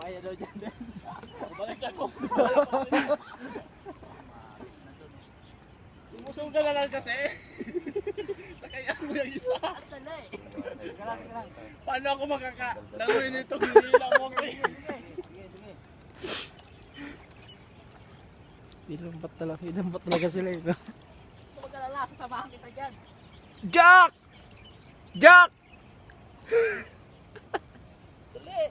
Kaya daw dyan din. Balikan mo. Umusong ka na lang kasi. Sakayaan mo yung isa. Tala eh. Sige lang. Paano ako makakalaruin nito? Hindi lang mo ako eh. Sige. Ilampat talaga sila eh. Huwag ka lala, kasamahan kita dyan. Jack! Jack! Dali.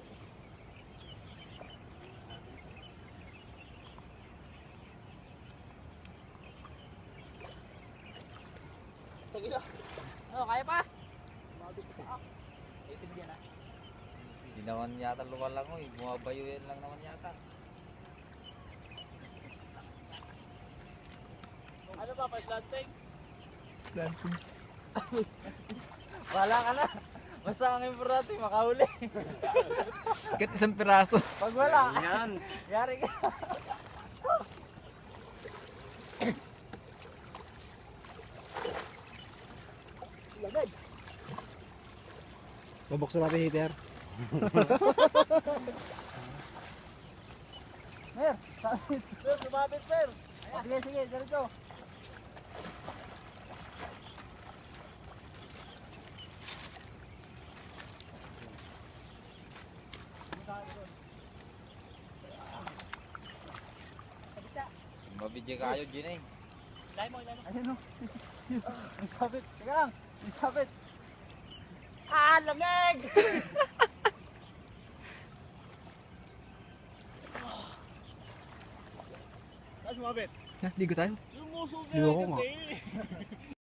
Sige na. Ano, kaya pa? Itin dyan ah. Hindi naman yata lumalangoy. Bumabayo yan lang naman yata. Ano ba, first landing? Slanting. Wala ka na. Basta ang importante, makahuli. Kahit isang piraso. Pag wala, Yan. yari ka. Lamig. Mabuksan natin heater. Mer, sabit. Sir, sumabit, sir. Sige, dito. Mabidyo kayo dyan eh. Ayun o. May sabit. Teka lang. May sabit. Ah, lamig! Saan sumabit? Ha, ligo tayo. Lumusog Ligo ka ko nga. kasi.